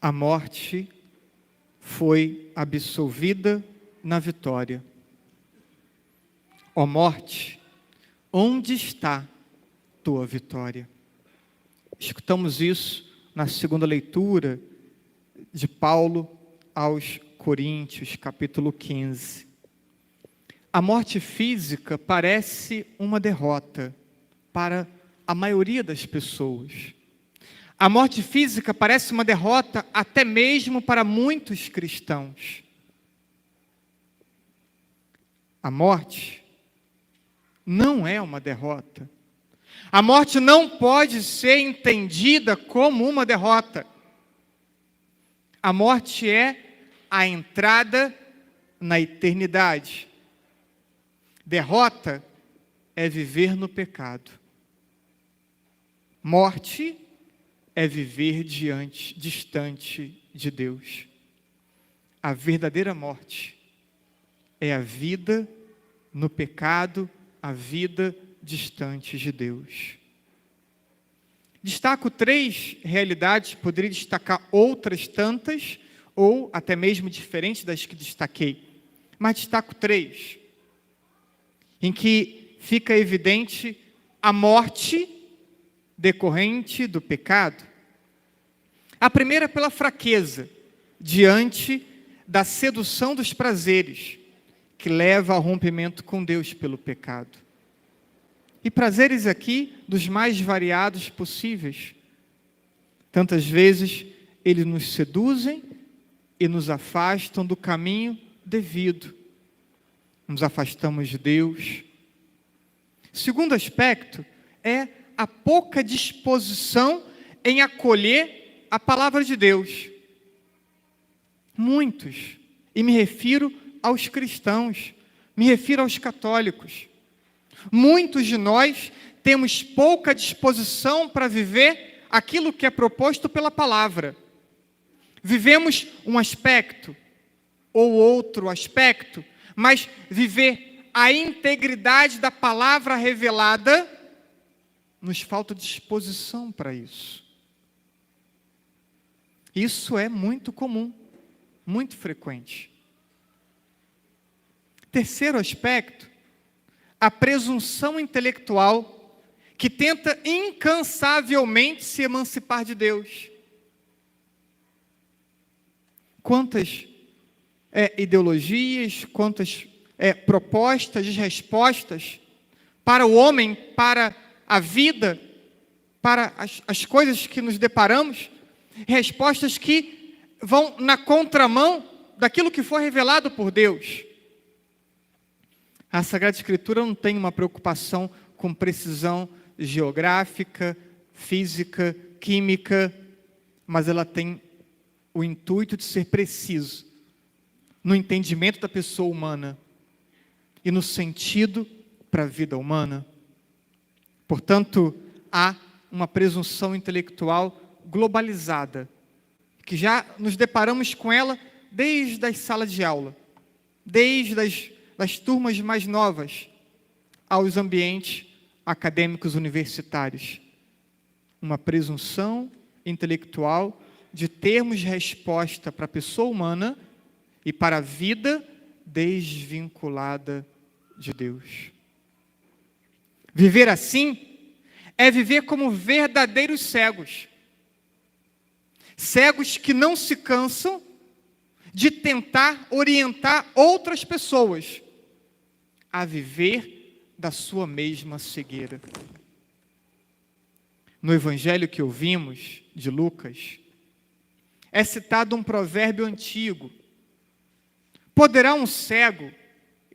A morte foi absolvida na vitória. Ó morte, onde está tua vitória? Escutamos isso na segunda leitura de Paulo aos Coríntios, capítulo 15. A morte física parece uma derrota para a maioria das pessoas. A morte física parece uma derrota até mesmo para muitos cristãos. A morte não é uma derrota. A morte não pode ser entendida como uma derrota. A morte é a entrada na eternidade. Derrota é viver no pecado. Morte é viver distante de Deus. A verdadeira morte é a vida no pecado, a vida distante de Deus. Destaco 3 realidades, poderia destacar outras tantas, ou até mesmo diferentes das que destaquei. Mas destaco 3, em que fica evidente a morte decorrente do pecado. A primeira pela fraqueza, diante da sedução dos prazeres, que leva ao rompimento com Deus pelo pecado. E prazeres aqui dos mais variados possíveis. Tantas vezes eles nos seduzem e nos afastam do caminho devido. Nos afastamos de Deus. Segundo aspecto é a pouca disposição em acolher a palavra de Deus. Muitos, e me refiro aos cristãos, me refiro aos católicos. Muitos de nós temos pouca disposição para viver aquilo que é proposto pela palavra. Vivemos um aspecto ou outro aspecto, mas viver a integridade da palavra revelada, nos falta disposição para isso. Isso é muito comum, muito frequente. Terceiro aspecto, a presunção intelectual que tenta incansavelmente se emancipar de Deus. Quantas ideologias, quantas propostas de respostas para o homem, para a vida, para as coisas que nos deparamos, respostas que vão na contramão daquilo que foi revelado por Deus. A Sagrada Escritura não tem uma preocupação com precisão geográfica, física, química, mas ela tem o intuito de ser preciso no entendimento da pessoa humana e no sentido para a vida humana. Portanto, há uma presunção intelectual globalizada, que já nos deparamos com ela desde as salas de aula, desde das turmas mais novas aos ambientes acadêmicos universitários. Uma presunção intelectual de termos resposta para a pessoa humana e para a vida desvinculada de Deus. Viver assim é viver como verdadeiros cegos. Cegos que não se cansam de tentar orientar outras pessoas a viver da sua mesma cegueira. No evangelho que ouvimos, de Lucas, é citado um provérbio antigo. Poderá um cego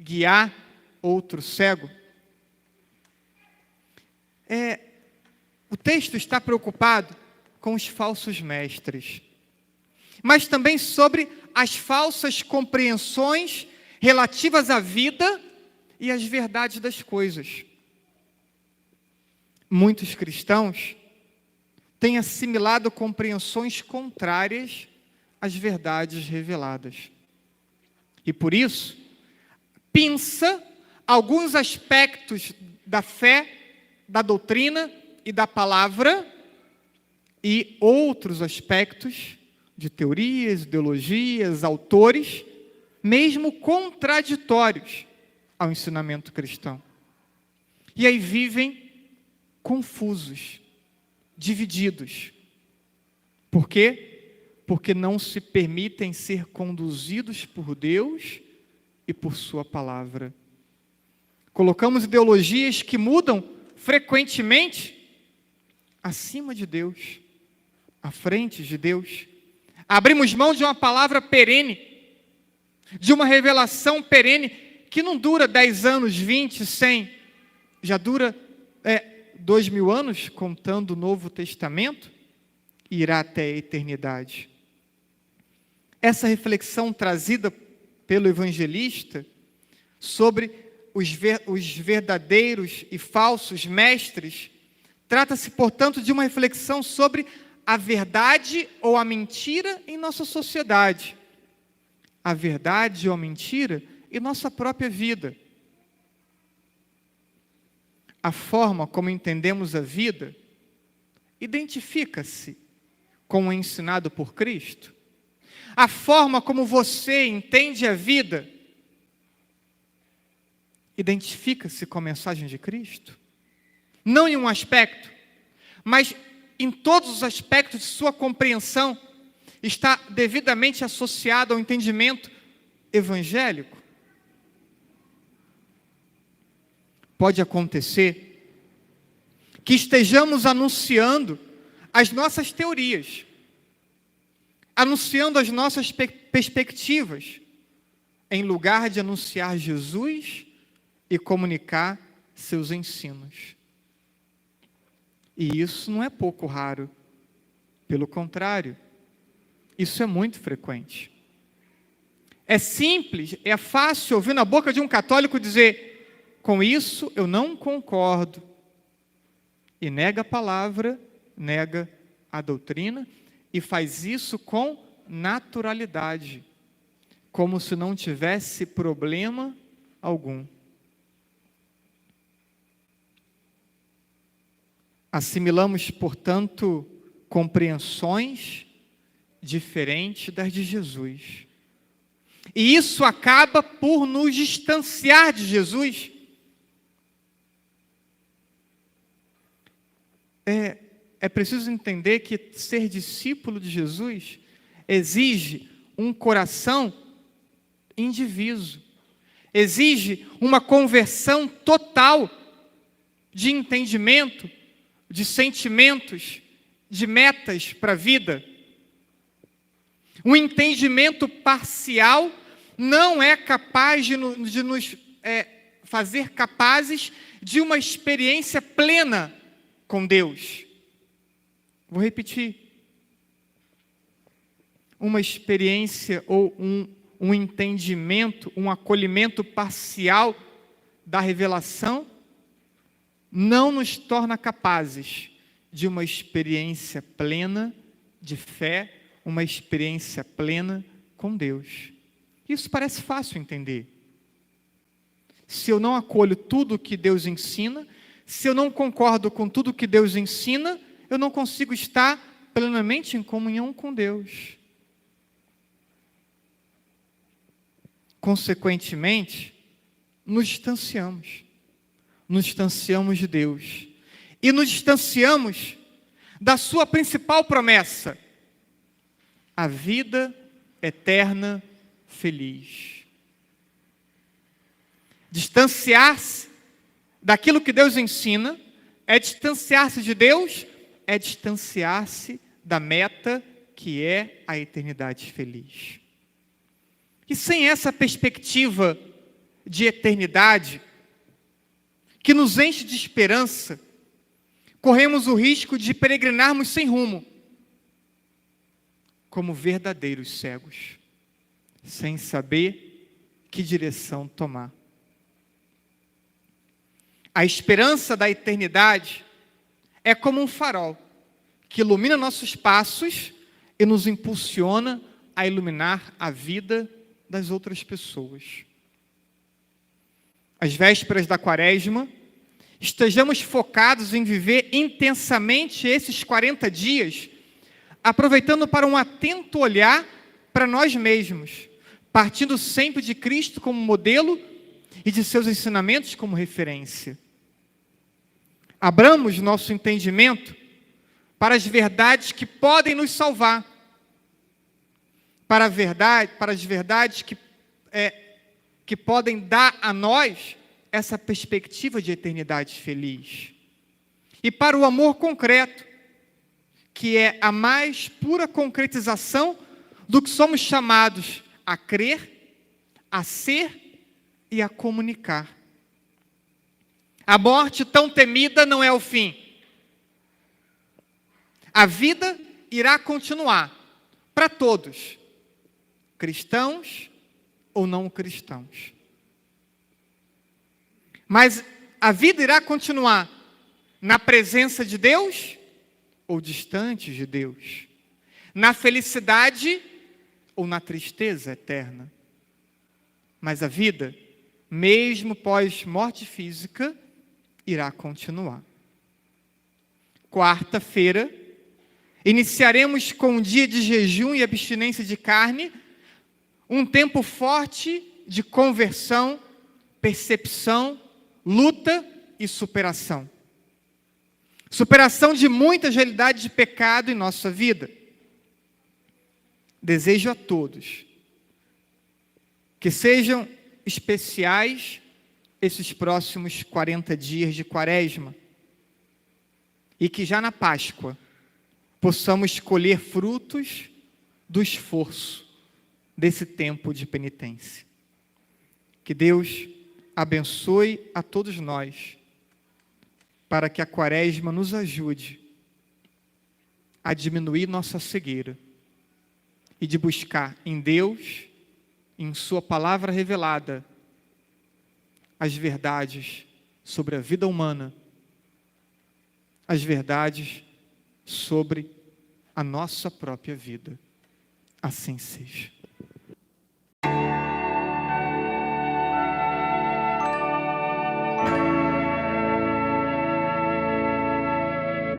guiar outro cego? O texto está preocupado com os falsos mestres, mas também sobre as falsas compreensões relativas à vida e às verdades das coisas. Muitos cristãos têm assimilado compreensões contrárias às verdades reveladas. E por isso, pinça alguns aspectos da fé, da doutrina e da palavra, e outros aspectos de teorias, ideologias, autores, mesmo contraditórios ao ensinamento cristão. E aí vivem confusos, divididos. Por quê? Porque não se permitem ser conduzidos por Deus e por sua palavra. Colocamos ideologias que mudam frequentemente acima de Deus, à frente de Deus. Abrimos mão de uma palavra perene, de uma revelação perene, que não dura 10 anos, 20, 100, já dura 2000 anos, contando o Novo Testamento, e irá até a eternidade. Essa reflexão trazida pelo evangelista sobre os verdadeiros e falsos mestres, trata-se, portanto, de uma reflexão sobre a verdade ou a mentira em nossa sociedade, a verdade ou a mentira em nossa própria vida. A forma como entendemos a vida identifica-se com o ensinado por Cristo. A forma como você entende a vida identifica-se com a mensagem de Cristo. Não em um aspecto, mas em todos os aspectos de sua compreensão, está devidamente associado ao entendimento evangélico. Pode acontecer que estejamos anunciando as nossas teorias, anunciando as nossas perspectivas, em lugar de anunciar Jesus e comunicar seus ensinos. E isso não é pouco raro. Pelo contrário, isso é muito frequente. É simples, é fácil ouvir na boca de um católico dizer: com isso eu não concordo. E nega a palavra, nega a doutrina, e faz isso com naturalidade, como se não tivesse problema algum. Assimilamos, portanto, compreensões diferentes das de Jesus. E isso acaba por nos distanciar de Jesus. É preciso entender que ser discípulo de Jesus exige um coração indiviso, exige uma conversão total de entendimento, de sentimentos, de metas para a vida. Um entendimento parcial não é capaz de nos fazer capazes de uma experiência plena com Deus. Vou repetir. Uma experiência ou um entendimento, um acolhimento parcial da revelação não nos torna capazes de uma experiência plena de fé, uma experiência plena com Deus. Isso parece fácil entender. Se eu não acolho tudo que Deus ensina, se eu não concordo com tudo que Deus ensina, eu não consigo estar plenamente em comunhão com Deus. Consequentemente, nos distanciamos de Deus e nos distanciamos da sua principal promessa, a vida eterna feliz. Distanciar-se daquilo que Deus ensina é distanciar-se de Deus, é distanciar-se da meta que é a eternidade feliz. E sem essa perspectiva de eternidade, que nos enche de esperança, corremos o risco de peregrinarmos sem rumo, como verdadeiros cegos, sem saber que direção tomar. A esperança da eternidade é como um farol que ilumina nossos passos e nos impulsiona a iluminar a vida das outras pessoas. Às vésperas da Quaresma, estejamos focados em viver intensamente esses 40 dias, aproveitando para um atento olhar para nós mesmos, partindo sempre de Cristo como modelo e de seus ensinamentos como referência. Abramos nosso entendimento para as verdades que podem nos salvar, para as verdades que podem dar a nós essa perspectiva de eternidade feliz. E para o amor concreto, que é a mais pura concretização do que somos chamados a crer, a ser e a comunicar. A morte tão temida não é o fim. A vida irá continuar para todos, cristãos ou não cristãos. Mas a vida irá continuar na presença de Deus ou distante de Deus, na felicidade ou na tristeza eterna. Mas a vida, mesmo pós-morte física, irá continuar. Quarta-feira, iniciaremos com um dia de jejum e abstinência de carne, um tempo forte de conversão, percepção, luta e superação. Superação de muitas realidades de pecado em nossa vida. Desejo a todos que sejam especiais esses próximos 40 dias de Quaresma e que já na Páscoa possamos colher frutos do esforço desse tempo de penitência. Que Deus abençoe a todos nós, para que a Quaresma nos ajude a diminuir nossa cegueira e de buscar em Deus, em sua palavra revelada, as verdades sobre a vida humana, as verdades sobre a nossa própria vida. Assim seja.